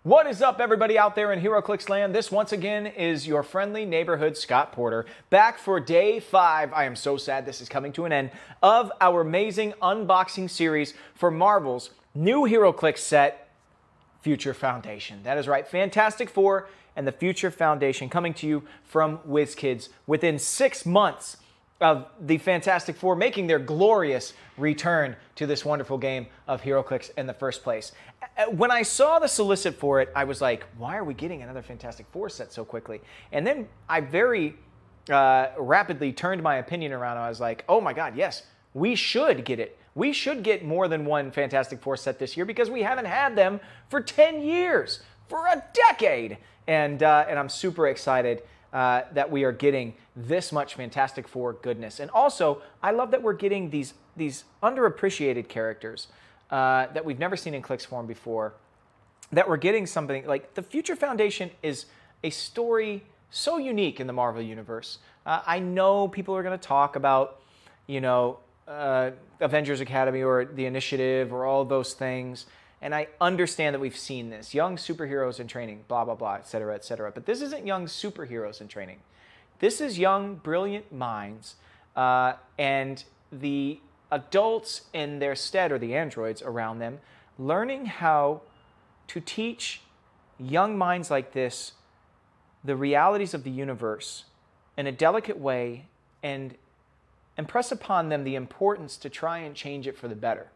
What is up, everybody out there in HeroClix land? This, once again, is your friendly neighborhood Scott Porter, back for day 5. I am so sad this is coming to an end of our amazing unboxing series for Marvel's new HeroClix set, Future Foundation. That is right, Fantastic Four and the Future Foundation coming to you from WizKids within 6 months of the Fantastic Four making their glorious return to this wonderful game of HeroClix in the first place. When I saw the solicit for it, I was like, why are we getting another Fantastic Four set so quickly? And then I very rapidly turned my opinion around. I was like, oh my God, yes, we should get it. We should get more than one Fantastic Four set this year because we haven't had them for 10 years, for a decade. And I'm super excited that we are getting this much Fantastic Four goodness. And also, I love that we're getting these underappreciated characters that we've never seen in Clix form before, that we're getting something like the Future Foundation is a story so unique in the Marvel Universe. I know people are going to talk about, Avengers Academy or the Initiative or all those things, and I understand that we've seen this. Young superheroes in training, blah, blah, blah, et cetera, et cetera. But this isn't young superheroes in training. This is young, brilliant minds, and the adults in their stead, or the androids around them, learning how to teach young minds like this the realities of the universe in a delicate way and impress upon them the importance to try and change it for the better.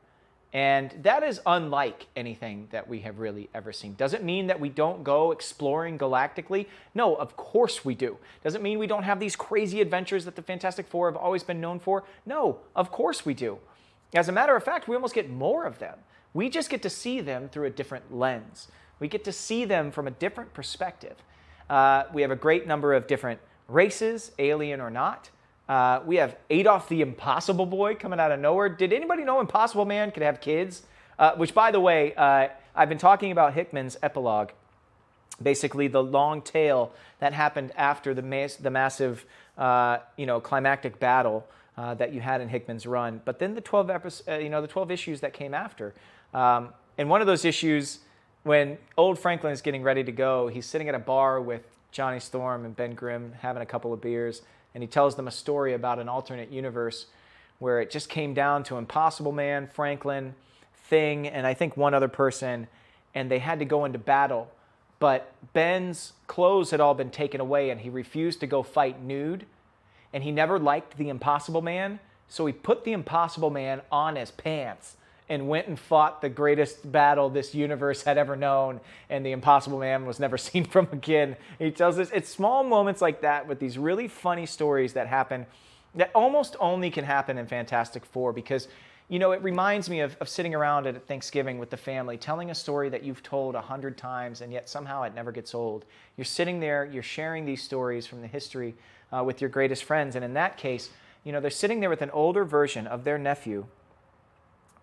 And that is unlike anything that we have really ever seen. Does it mean that we don't go exploring galactically? No, of course we do. Does it mean we don't have these crazy adventures that the Fantastic Four have always been known for? No, of course we do. As a matter of fact, we almost get more of them. We just get to see them through a different lens. We get to see them from a different perspective. We have a great number of different races, alien or not. We have Adolf the Impossible Boy coming out of nowhere. Did anybody know Impossible Man could have kids? Which, by the way, I've been talking about Hickman's epilogue, basically the long tale that happened after the massive, climactic battle that you had in Hickman's run. But then the 12 issues that came after. And one of those issues, when old Franklin is getting ready to go, he's sitting at a bar with Johnny Storm and Ben Grimm having a couple of beers. And he tells them a story about an alternate universe where it just came down to Impossible Man, Franklin, Thing, and I think one other person, and they had to go into battle. But Ben's clothes had all been taken away, and he refused to go fight nude. And he never liked the Impossible Man, so he put the Impossible Man on his pants and went and fought the greatest battle this universe had ever known, and the Impossible Man was never seen from again. He tells us it's small moments like that with these really funny stories that happen that almost only can happen in Fantastic Four because, it reminds me of sitting around at Thanksgiving with the family, telling a story that you've told 100 times, and yet somehow it never gets old. You're sitting there, you're sharing these stories from the history with your greatest friends, and in that case, they're sitting there with an older version of their nephew,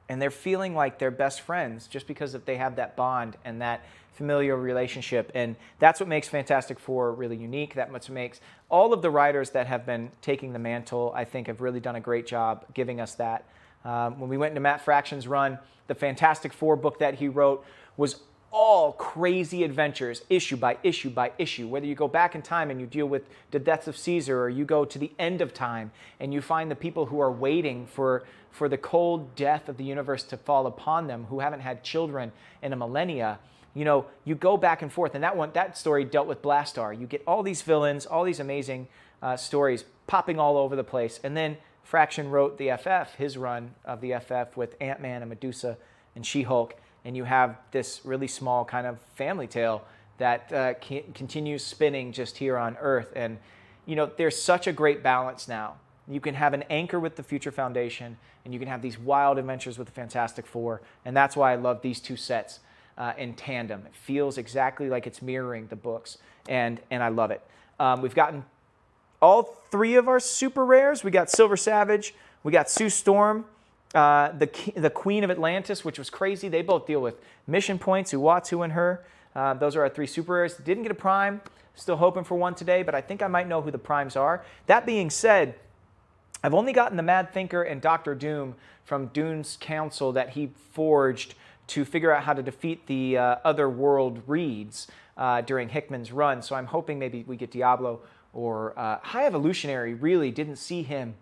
and they're feeling like they're best friends just because they have that bond and that familial relationship. And that's what makes Fantastic Four really unique. That's what makes all of the writers that have been taking the mantle, I think, have really done a great job giving us that. When we went into Matt Fraction's run, the Fantastic Four book that he wrote was all crazy adventures, issue by issue by issue. Whether you go back in time and you deal with the deaths of Caesar, or you go to the end of time and you find the people who are waiting for the cold death of the universe to fall upon them, who haven't had children in a millennia, you go back and forth. And that story dealt with Blastar. You get all these villains, all these amazing stories popping all over the place. And then Fraction wrote the FF, his run of the FF with Ant-Man and Medusa and She-Hulk. And you have this really small kind of family tale that continues spinning just here on Earth. And, there's such a great balance now. You can have an anchor with the Future Foundation, and you can have these wild adventures with the Fantastic Four. And that's why I love these two sets in tandem. It feels exactly like it's mirroring the books, and I love it. We've gotten all 3 of our super rares. We got Silver Savage, we got Sue Storm, the Queen of Atlantis, which was crazy. They both deal with mission points, Uatu and her. Those are our 3 super rares. Didn't get a prime. Still hoping for one today, but I think I might know who the primes are. That being said, I've only gotten the Mad Thinker and Doctor Doom from Dune's council that he forged to figure out how to defeat the other world reads during Hickman's run. So I'm hoping maybe we get Diablo or High Evolutionary. Really didn't see him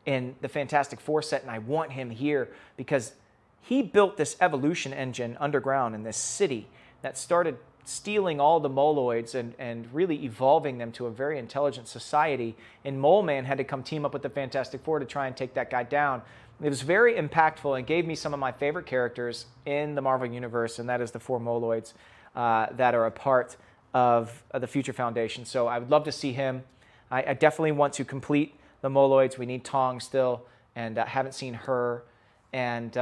in the Fantastic Four set, and I want him here because he built this evolution engine underground in this city that started stealing all the Moloids and really evolving them to a very intelligent society. And Mole Man had to come team up with the Fantastic Four to try and take that guy down. It was very impactful and gave me some of my favorite characters in the Marvel Universe, and that is the 4 Moloids that are a part of the Future Foundation. So I would love to see him. I definitely want to complete the Moloids. We need Tong still, and haven't seen her. And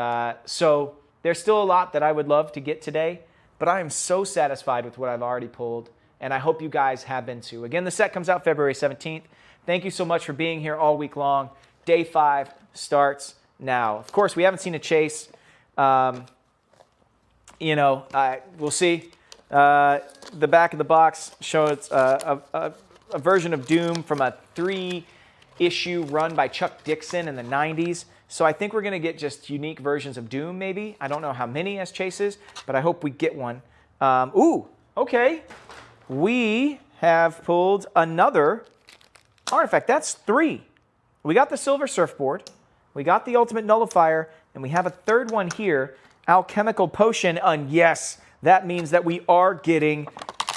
so there's still a lot that I would love to get today, but I am so satisfied with what I've already pulled, and I hope you guys have been too. Again, the set comes out February 17th. Thank you so much for being here all week long. Day 5 starts now. Of course, we haven't seen a chase. We'll see. The back of the box shows a version of Doom from a 3-issue run by Chuck Dixon in the 90s. So I think we're going to get just unique versions of Doom, maybe. I don't know how many as chases, but I hope we get one. Okay. We have pulled another artifact. That's 3. We got the Silver Surfboard. We got the Ultimate Nullifier. And we have a third one here, Alchemical Potion. And yes, that means that we are getting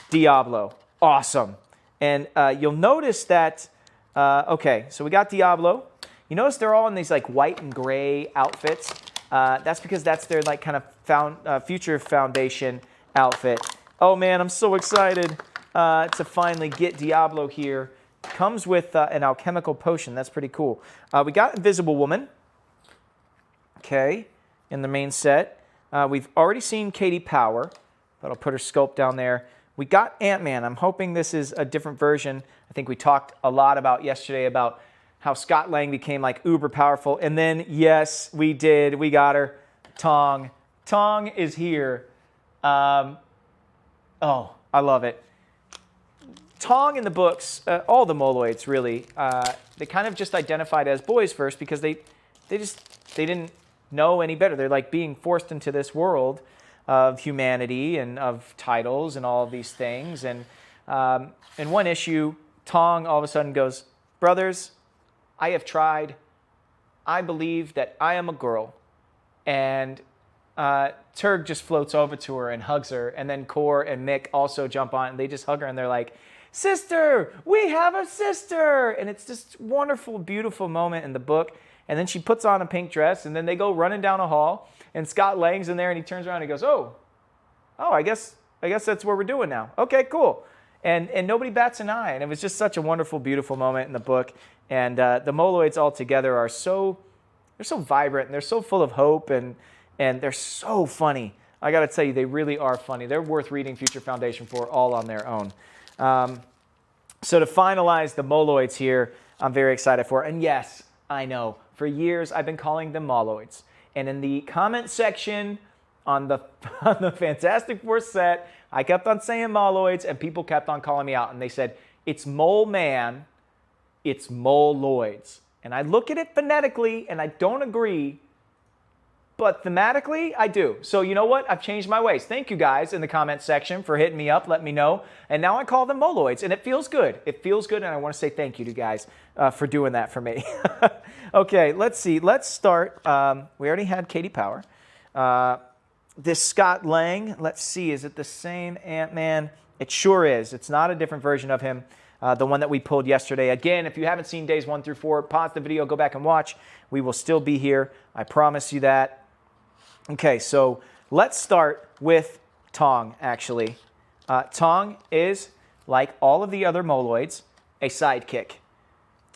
Diablo. Awesome. And you'll notice that, okay, so we got Diablo. You notice they're all in these like white and gray outfits. That's because that's their like kind of Future Foundation outfit. Oh man, I'm so excited to finally get Diablo here. Comes with an alchemical potion. That's pretty cool. We got Invisible Woman. Okay, in the main set. We've already seen Katie Power, but I'll put her sculpt down there. We got Ant-Man. I'm hoping this is a different version. I think we talked a lot about yesterday about how Scott Lang became like uber powerful. And then, yes, we did. We got her. Tong. Tong is here. Oh, I love it. Tong in the books, all the Moloids really, they kind of just identified as boys first because they didn't know any better. They're like being forced into this world of humanity and of titles and all of these things. And in one issue, Tong all of a sudden goes, "Brothers, I have tried. I believe that I am a girl." And Turg just floats over to her and hugs her. And then Kor and Mick also jump on and they just hug her and they're like, "Sister, we have a sister." And it's this wonderful, beautiful moment in the book. And then she puts on a pink dress and then they go running down a hall. And Scott Lang's in there and he turns around and he goes, oh, I guess that's what we're doing now. Okay, cool. And nobody bats an eye. And it was just such a wonderful, beautiful moment in the book. And the Moloids all together are they're so vibrant and they're so full of hope and they're so funny. I got to tell you, they really are funny. They're worth reading Future Foundation for all on their own. So to finalize the Moloids here, I'm very excited for. And yes, I know, for years I've been calling them Moloids. And in the comment section on the Fantastic Four set, I kept on saying Moloids and people kept on calling me out. And they said, it's Mole Man, it's Moloids. And I look at it phonetically and I don't agree, but thematically I do. So you know what? I've changed my ways. Thank you guys in the comment section for hitting me up, letting me know. And now I call them Moloids and it feels good. It feels good and I want to say thank you to you guys for doing that for me. Okay, let's see. Let's start. We already had Katie Power. This Scott Lang, let's see. Is it the same Ant-Man? It sure is. It's not a different version of him. The one that we pulled yesterday. Again, if you haven't seen days 1 through 4, pause the video, go back and watch. We will still be here. I promise you that. Okay, so let's start with Tong, actually. Tong is, like all of the other Moloids, a sidekick.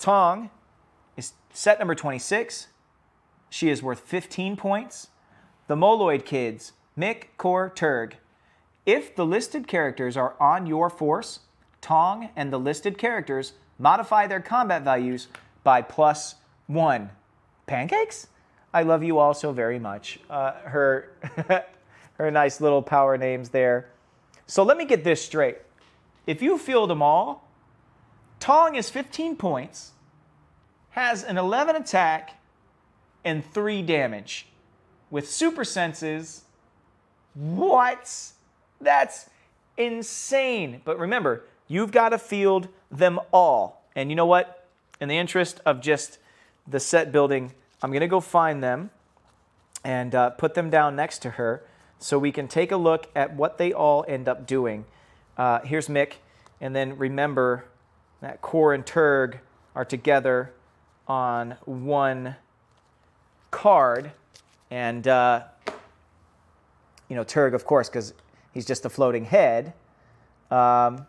Tong is set number 26. She is worth 15 points. The Moloid kids, Mick, Kor, Turg. If the listed characters are on your force, Tong and the listed characters modify their combat values by +1. Pancakes? I love you all so very much. Her nice little power names there. So let me get this straight. If you field them all, Tong is 15 points, has an 11 attack, and 3 damage, with super senses What? That's insane. But remember, you've got to field them all. And you know what? In the interest of just the set building, I'm going to go find them and put them down next to her so we can take a look at what they all end up doing. Here's Mick. And then remember that Core and Turg are together on one card. And, Turg, of course, because he's just a floating head. There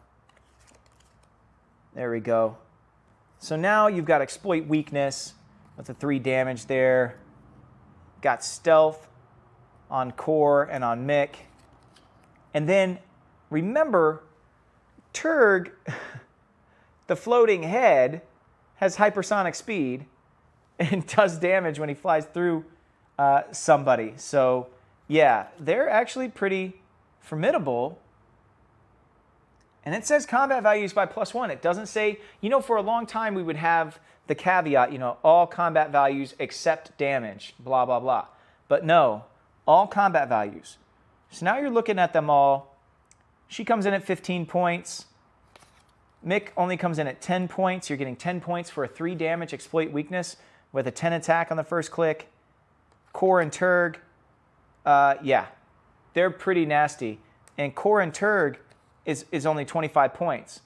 we go. So now you've got Exploit Weakness with the 3 damage there. Got Stealth on Core and on Mick. And then remember, Turg, the floating head, has hypersonic speed and does damage when he flies through somebody. So, yeah, they're actually pretty formidable. And it says combat values by +1. It doesn't say, for a long time we would have the caveat, all combat values except damage, blah, blah, blah. But no, all combat values. So now you're looking at them all. She comes in at 15 points. Mick only comes in at 10 points. You're getting 10 points for a 3 damage Exploit Weakness with a 10 attack on the first click. Core and Turg, yeah, they're pretty nasty. And Core and Turg is only 25 points.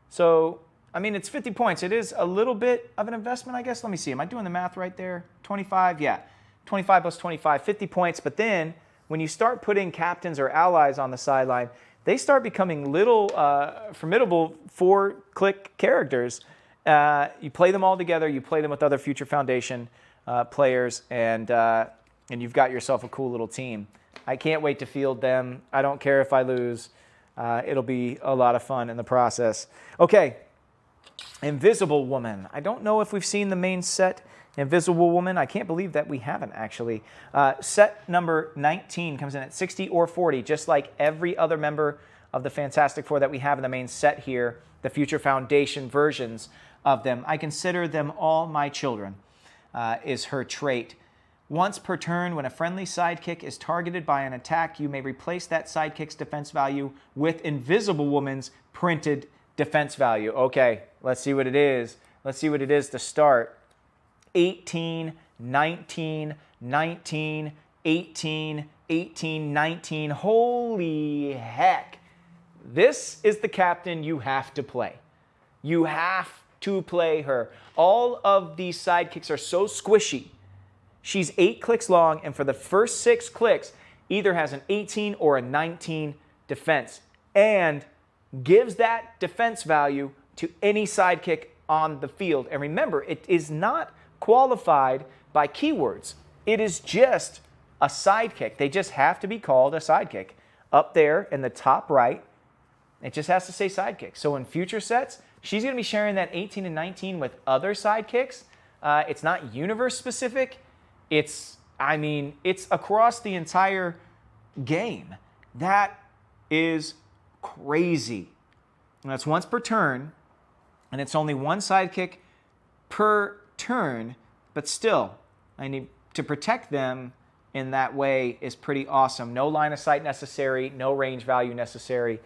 So, it's 50 points. It is a little bit of an investment, I guess. Let me see. Am I doing the math right there? 25? Yeah. 25 plus 25, 50 points. But then when you start putting captains or allies on the sideline, they start becoming little formidable 4-click characters. You play them all together. You play them with other Future Foundation players, and you've got yourself a cool little team. I can't wait to field them. I don't care if I lose. It'll be a lot of fun in the process. Okay, Invisible Woman. I don't know if we've seen the main set, Invisible Woman. I can't believe that we haven't, actually. Set number 19 comes in at 60 or 40, just like every other member of the Fantastic Four that we have in the main set here, the Future Foundation versions of them. I consider them all my children, is her trait. Once per turn, when a friendly sidekick is targeted by an attack, you may replace that sidekick's defense value with Invisible Woman's printed defense value. Okay, let's see what it is. Let's see what it is to start. 18, 19, 19, 18, 18, 19. Holy heck. This is the captain you have to play. You have to play her. All of these sidekicks are so squishy. She's 8 clicks long, and for the first 6 clicks, either has an 18 or a 19 defense, and gives that defense value to any sidekick on the field. And remember, it is not qualified by keywords. It is just a sidekick. They just have to be called a sidekick. Up there in the top right, it just has to say sidekick. So in future sets, she's going to be sharing that 18 and 19 with other sidekicks. It's not universe specific. It's across the entire game. That is crazy. And that's once per turn, and it's only one sidekick per turn, but still, I need to protect them in that way is pretty awesome. No line of sight necessary, no range value necessary.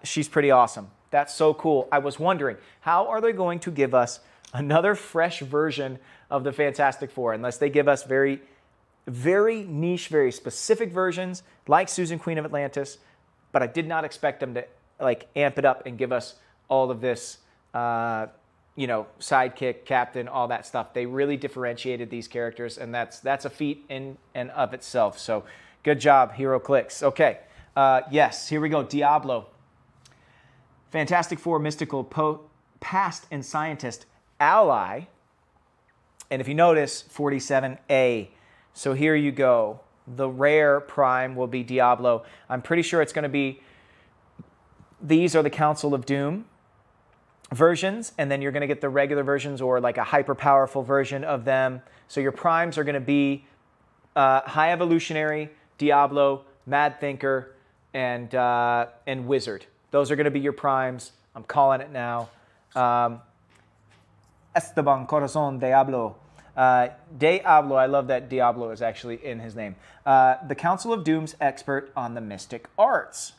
She's pretty awesome. That's so cool. I was wondering, how are they going to give us another fresh version of the Fantastic Four, unless they give us very, very niche, very specific versions like Susan, Queen of Atlantis. But I did not expect them to amp it up and give us all of this, sidekick, captain, all that stuff. They really differentiated these characters, and that's a feat in and of itself. So good job, HeroClix. Okay, yes, here we go. Diablo. Fantastic Four, mystical, past and scientist, ally. And if you notice, 47A. So here you go. The rare prime will be Diablo. I'm pretty sure it's going to be, these are the Council of Doom versions, and then you're going to get the regular versions or like a hyper-powerful version of them. So your primes are going to be High Evolutionary, Diablo, Mad Thinker, and Wizard. Those are going to be your primes. I'm calling it now. Esteban Corazon Diablo. Diablo, I love that Diablo is actually in his name. The Council of Doom's expert on the mystic arts.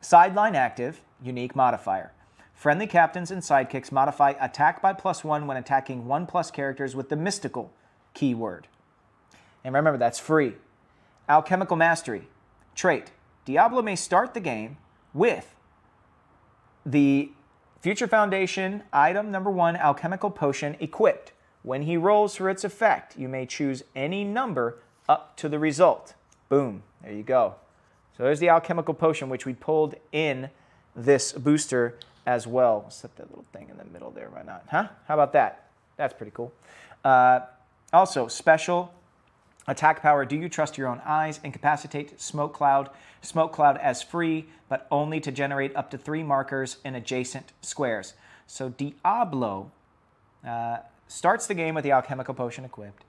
Sideline active, unique modifier. Friendly captains and sidekicks modify attack by +1 when attacking 1+ characters with the mystical keyword. And remember, that's free. Alchemical mastery. Trait. Diablo may start the game with the Future Foundation item number 1 alchemical potion equipped. When he rolls for its effect, you may choose any number up to the result. Boom. There you go. So there's the alchemical potion, which we pulled in this booster as well. Set that little thing in the middle there, why not? Huh? How about that? That's pretty cool. Also, special attack power. Do you trust your own eyes? Incapacitate smoke cloud. Smoke cloud as free, but only to generate up to 3 markers in adjacent squares. So Diablo starts the game with the alchemical potion equipped.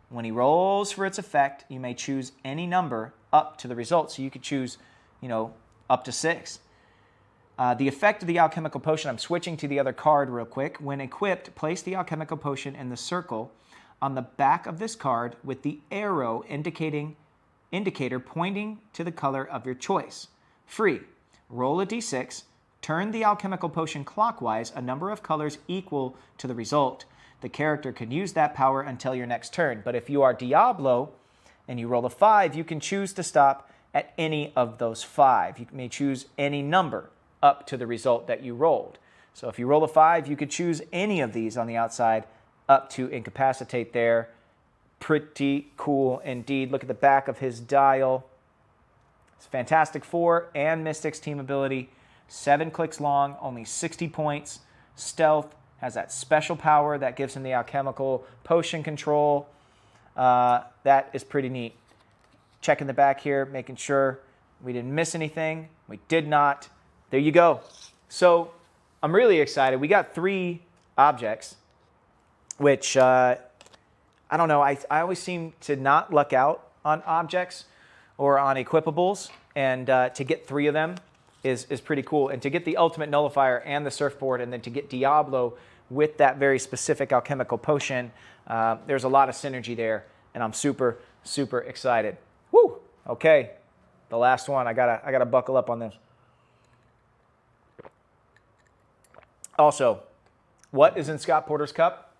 When he rolls for its effect, you may choose any number up to the result. So you could choose, up to 6. The effect of the alchemical potion, I'm switching to the other card real quick. When equipped, place the alchemical potion in the circle on the back of this card with the arrow indicator pointing to the color of your choice. Free. Roll a d6. Turn the alchemical potion clockwise, a number of colors equal to the result. The character can use that power until your next turn. But if you are Diablo and you roll a 5, you can choose to stop at any of those 5. You may choose any number up to the result that you rolled. So if you roll a 5, you could choose any of these on the outside up to incapacitate there. Pretty cool indeed. Look at the back of his dial. It's Fantastic Four and Mystics team ability. 7 clicks long, only 60 points. Stealth, has that special power that gives him the alchemical potion control. That is pretty neat. Checking the back here, making sure we didn't miss anything. We did not. There you go. So I'm really excited. We got 3 objects, which I don't know. I always seem to not luck out on objects or on equipables, and to get 3 of them is pretty cool. And to get the ultimate nullifier and the surfboard, and then to get Diablo with that very specific alchemical potion, there's a lot of synergy there, and I'm super, super excited. Woo! Okay, the last one. I gotta buckle up on this. Also, what is in Scott Porter's cup?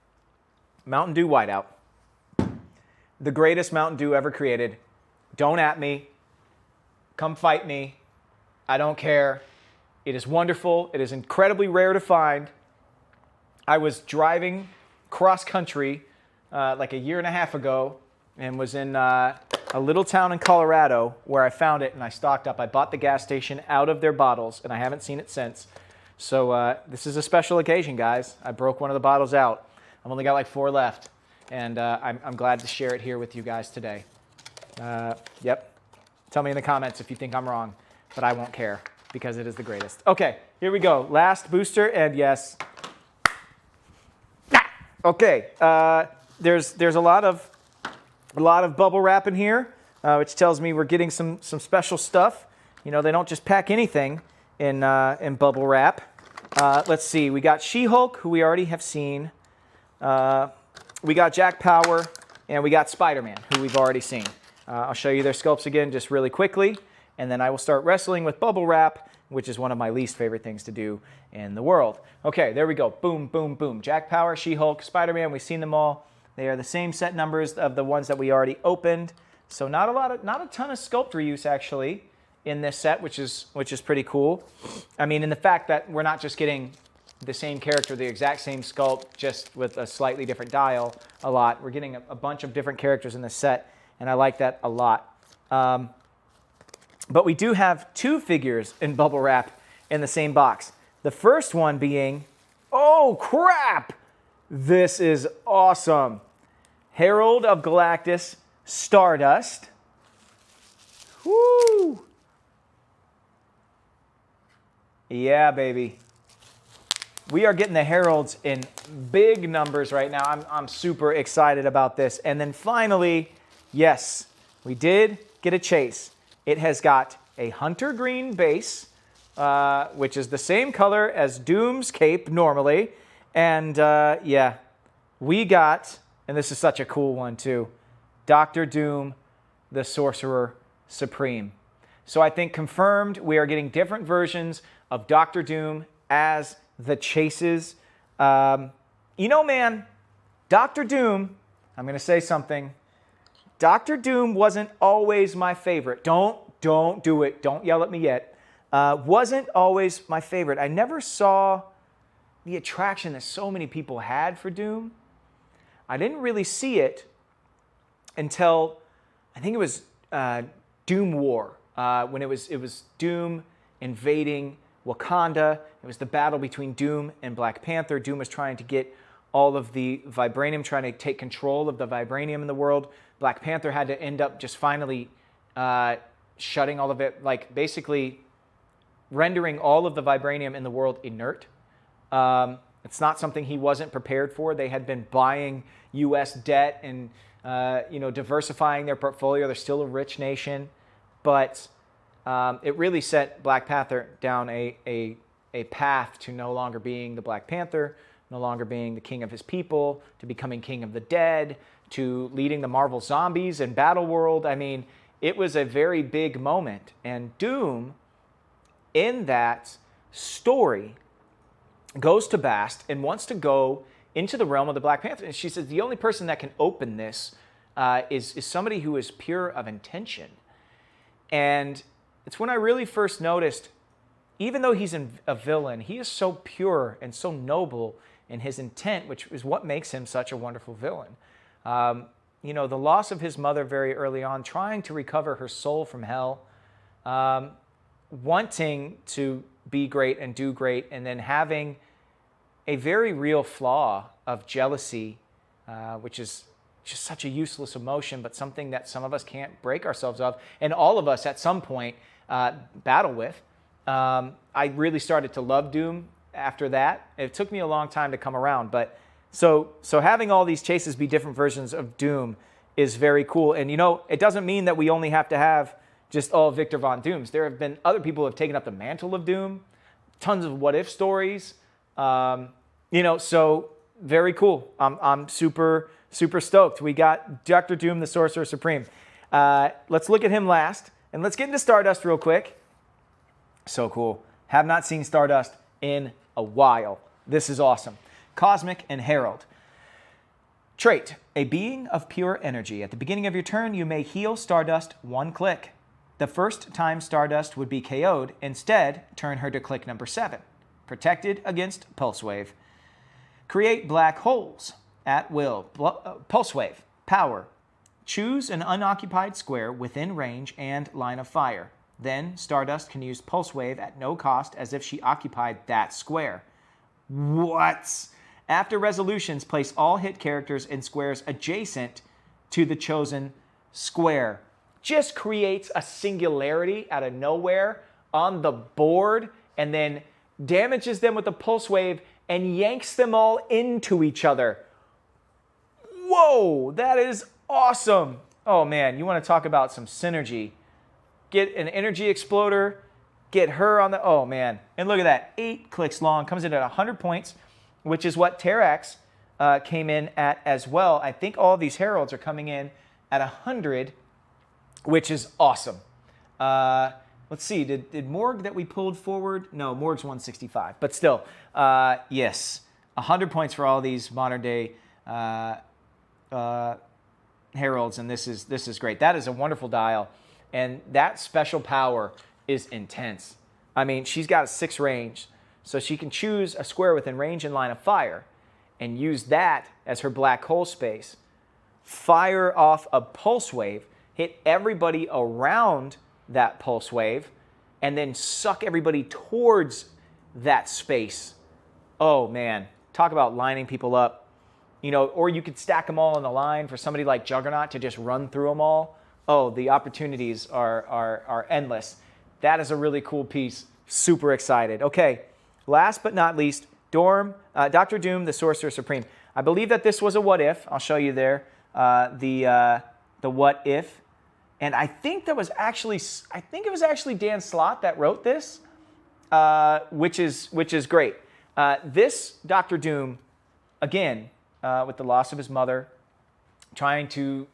Mountain Dew Whiteout. The greatest Mountain Dew ever created. Don't at me. Come fight me. I don't care. It is wonderful. It is incredibly rare to find. I was driving cross country like a year and a half ago and was in a little town in Colorado where I found it, and I stocked up. I bought the gas station out of their bottles, and I haven't seen it since. So this is a special occasion, guys. I broke one of the bottles out. I've only got like 4 left, and I'm glad to share it here with you guys today. Yep. Tell me in the comments if you think I'm wrong, but I won't care because it is the greatest. Okay, here we go. Last booster, and yes. Okay, there's a lot of bubble wrap in here, which tells me we're getting some special stuff. They don't just pack anything in bubble wrap. Let's see. We got She-Hulk, who we already have seen. We got Jack Power, and we got Spider-Man, who we've already seen. I'll show you their sculpts again just really quickly, and then I will start wrestling with bubble wrap, which is one of my least favorite things to do in the world. Okay, there we go. Boom, boom, boom. Jack Power, She-Hulk, Spider-Man, we've seen them all. They are the same set numbers of the ones that we already opened. So not a ton of sculpt reuse actually in this set, which is pretty cool. I mean, in the fact that we're not just getting the same character, the exact same sculpt, just with a slightly different dial a lot. We're getting a bunch of different characters in this set, and I like that a lot. But we do have 2 figures in bubble wrap in the same box. The first one being, oh crap, this is awesome. Herald of Galactus, Stardust. Woo! Yeah, baby. We are getting the Heralds in big numbers right now. I'm super excited about this. And then finally, yes, we did get a chase. It has got a hunter green base, which is the same color as Doom's cape normally. And yeah, we got and this is such a cool one too, Doctor Doom, the Sorcerer Supreme. So I think confirmed we are getting different versions of Doctor Doom as the chases. You know, man, Doctor Doom, I'm going to say something. Doctor Doom wasn't always my favorite. Don't do it. Don't yell at me yet. Wasn't always my favorite. I never saw the attraction that so many people had for Doom. I didn't really see it until, I think it was Doom War, when it was Doom invading Wakanda. It was the battle between Doom and Black Panther. Doom was trying to get all of the vibranium, trying to take control of the vibranium in the world. Black Panther had to end up just finally shutting all of it, like basically rendering all of the vibranium in the world inert. It's not something he wasn't prepared for. They had been buying U.S. debt and diversifying their portfolio. They're still a rich nation, but it really set Black Panther down a path to no longer being the Black Panther, no longer being the king of his people, to becoming king of the dead, to leading the Marvel Zombies and Battle World. I mean, it was a very big moment. And Doom, in that story, goes to Bast and wants to go into the realm of the Black Panther. And she says the only person that can open this is somebody who is pure of intention. And it's when I really first noticed, even though he's a villain, he is so pure and so noble in his intent, which is what makes him such a wonderful villain. The loss of his mother very early on, trying to recover her soul from hell, wanting to be great and do great, and then having a very real flaw of jealousy, which is just such a useless emotion, but something that some of us can't break ourselves of, and all of us at some point battle with. I really started to love Doom after that. It took me a long time to come around, but so having all these chases be different versions of Doom is very cool. And it doesn't mean that we only have to have just all Victor Von Dooms. There have been other people who have taken up the mantle of Doom, tons of what if stories. So very cool. I'm super stoked. We got Dr. Doom, the Sorcerer Supreme. Let's look at him last, and let's get into Stardust real quick. So cool. Have not seen Stardust in a while. This is awesome. Cosmic and Herald. Trait, a being of pure energy. At the beginning of your turn, you may heal Stardust 1 click. The first time Stardust would be KO'd, instead, turn her to click number 7. Protected against Pulse Wave. Create black holes at will. Pulse Wave. Power. Choose an unoccupied square within range and line of fire. Then, Stardust can use Pulse Wave at no cost as if she occupied that square. What? After resolutions, place all hit characters in squares adjacent to the chosen square. Just creates a singularity out of nowhere on the board and then damages them with a Pulse Wave and yanks them all into each other. Whoa, that is awesome. Oh man, you want to talk about some synergy. Get an energy exploder, get her on the, oh man. And look at that, 8 clicks long, comes in at 100 points, which is what Terrax came in at as well. I think all of these Heralds are coming in at 100, which is awesome. Let's see, did Morg that we pulled forward? No, Morg's 165, but still, yes, 100 points for all these modern day Heralds, and this is great. That is a wonderful dial, and that special power is intense. I mean, she's got a 6 range, so she can choose a square within range and line of fire and use that as her black hole space. Fire off a Pulse Wave, hit everybody around that Pulse Wave, and then suck everybody towards that space. Oh man, talk about lining people up. Or you could stack them all in a line for somebody like Juggernaut to just run through them all. Oh, the opportunities are endless. That is a really cool piece. Super excited. Okay, last but not least, Dr. Doom, the Sorcerer Supreme. I believe that this was a what if. I'll show you there. The what if. And I think it was actually Dan Slott that wrote this, which is great. This Dr. Doom, again, with the loss of his mother, trying to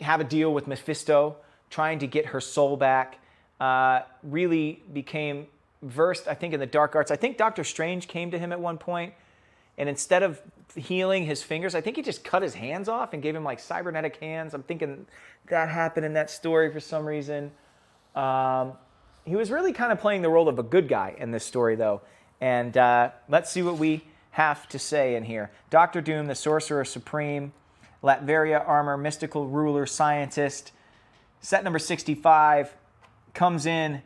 have a deal with Mephisto, trying to get her soul back, really became versed, I think, in the dark arts. I think Doctor Strange came to him at one point, and instead of healing his fingers, I think he just cut his hands off and gave him like cybernetic hands. I'm thinking that happened in that story for some reason. He was really kind of playing the role of a good guy in this story, though. And let's see what we have to say in here. Doctor Doom, the Sorcerer Supreme, Latveria armor, mystical ruler, scientist. Set number 65 comes in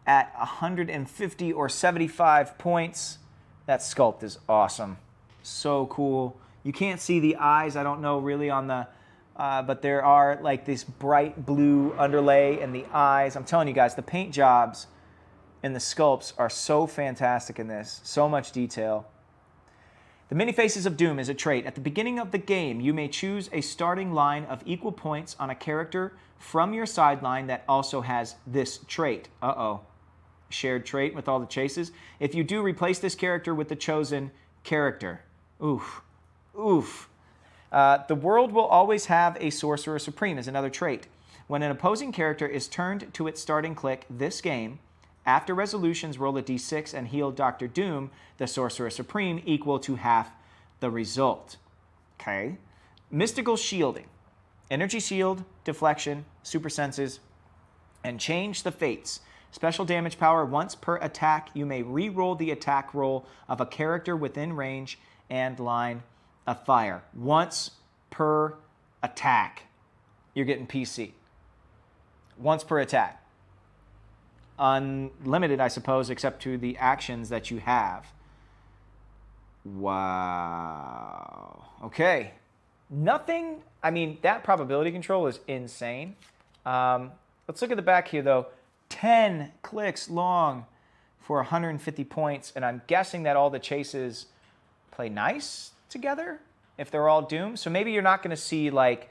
at 150 or 75 points. That sculpt is awesome. So cool. You can't see the eyes, I don't know really on the, but there are like this bright blue underlay in the eyes. I'm telling you guys, the paint jobs and the sculpts are so fantastic in this. So much detail. The Many Faces of Doom is a trait. At the beginning of the game, you may choose a starting line of equal points on a character from your sideline that also has this trait. Shared trait with all the chases. If you do, replace this character with the chosen character. Oof. The world will always have a Sorcerer Supreme is another trait. When an opposing character is turned to its starting click this game, after resolutions, roll a d6 and heal Dr. Doom, the Sorcerer Supreme, equal to half the result. Okay. Mystical shielding. Energy shield, deflection, super senses, and change the fates. Special damage power. Once per attack, you may re-roll the attack roll of a character within range and line of fire. Once per attack. You're getting PC. Once per attack. Unlimited, I suppose, except to the actions that you have. Wow. Okay. Nothing, I mean, that probability control is insane. Let's look at the back here, though. 10 clicks long for 150 points, and I'm guessing that all the chases play nice together if they're all Doom. So maybe you're not going to see, like,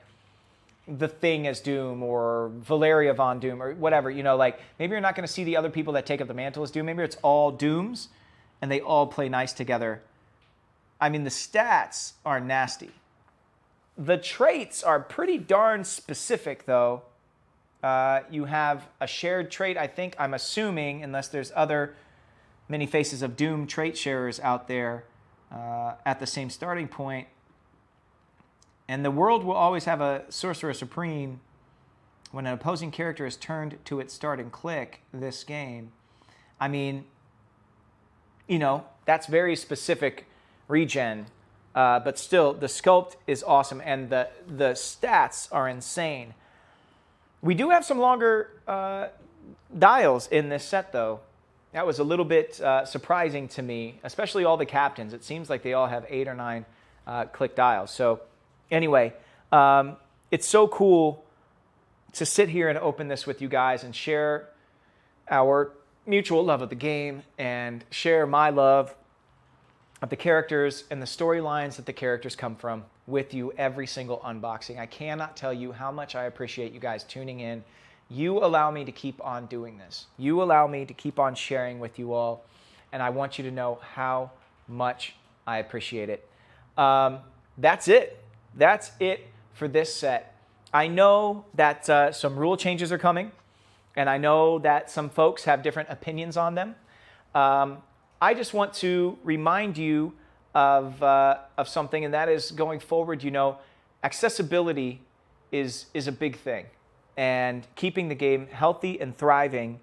the Thing as Doom or Valeria Von Doom or whatever, you know, like maybe you're not going to see the other people that take up the mantle as Doom. Maybe it's all Dooms and they all play nice together. I mean, the stats are nasty. The traits are pretty darn specific, though. You have a shared trait, I think, I'm assuming, unless there's other Many Faces of Doom trait sharers out there at the same starting point. And the world will always have a Sorcerer Supreme when an opposing character is turned to its starting click this game. I mean, you know, that's very specific regen, but still, the sculpt is awesome, and the stats are insane. We do have some longer dials in this set, though. That was a little bit surprising to me, especially all the captains. It seems like they all have 8 or 9 click dials. So anyway, it's so cool to sit here and open this with you guys and share our mutual love of the game and share my love of the characters and the storylines that the characters come from with you every single unboxing. I cannot tell you how much I appreciate you guys tuning in. You allow me to keep on doing this. You allow me to keep on sharing with you all, and I want you to know how much I appreciate it. That's it. That's it for this set. I know that some rule changes are coming, and I know that some folks have different opinions on them. I just want to remind you of something, and that is going forward, you know, accessibility is a big thing. And keeping the game healthy and thriving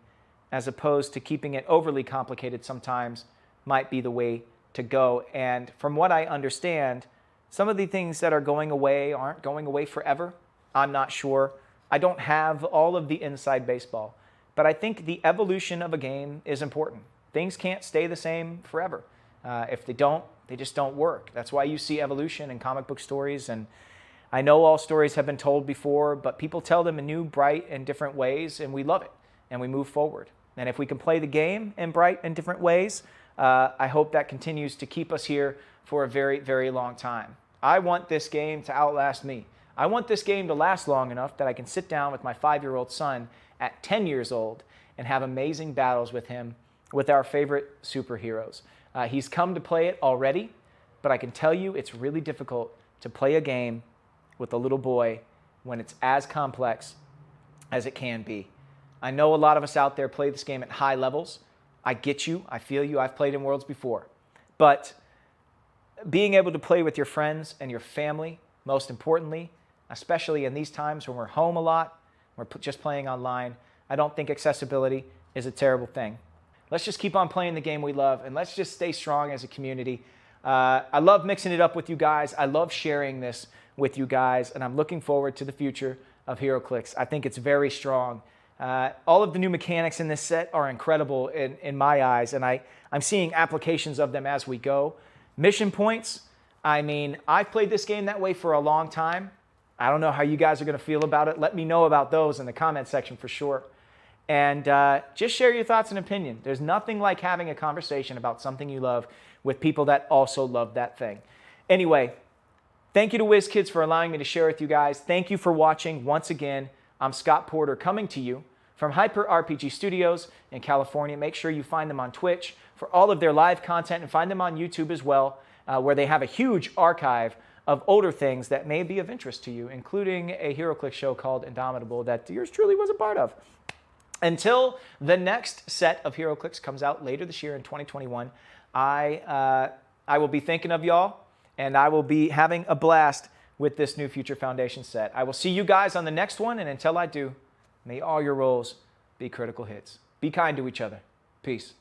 as opposed to keeping it overly complicated sometimes might be the way to go. And from what I understand, some of the things that are going away aren't going away forever. I'm not sure. I don't have all of the inside baseball. But I think the evolution of a game is important. Things can't stay the same forever. If they don't, they just don't work. That's why you see evolution in comic book stories. And I know all stories have been told before, but people tell them in new, bright, and different ways, and we love it, and we move forward. And if we can play the game in bright and different ways, I hope that continues to keep us here for a very, very long time. I want this game to outlast me. I want this game to last long enough that I can sit down with my 5-year-old son at 10 years old and have amazing battles with him with our favorite superheroes. He's come to play it already, but I can tell you it's really difficult to play a game with a little boy when it's as complex as it can be. I know a lot of us out there play this game at high levels. I get you. I feel you. I've played in Worlds before. But being able to play with your friends and your family, most importantly, especially in these times when we're home a lot, we're just playing online, I don't think accessibility is a terrible thing. Let's just keep on playing the game we love, and let's just stay strong as a community. I love mixing it up with you guys. I love sharing this with you guys, and I'm looking forward to the future of HeroClix. I think it's very strong. All of the new mechanics in this set are incredible in my eyes, and I'm seeing applications of them as we go. Mission points, I mean, I've played this game that way for a long time. I don't know how you guys are going to feel about it. Let me know about those in the comment section for sure. And just share your thoughts and opinion. There's nothing like having a conversation about something you love with people that also love that thing. Anyway, thank you to WizKids for allowing me to share with you guys. Thank you for watching. Once again, I'm Scott Porter coming to you from Hyper RPG Studios in California. Make sure you find them on Twitch for all of their live content, and find them on YouTube as well, where they have a huge archive of older things that may be of interest to you, including a HeroClix show called Indomitable that yours truly was a part of. Until the next set of HeroClix comes out later this year in 2021, I will be thinking of y'all, and I will be having a blast with this new Future Foundation set. I will see you guys on the next one, and until I do, may all your rolls be critical hits. Be kind to each other. Peace.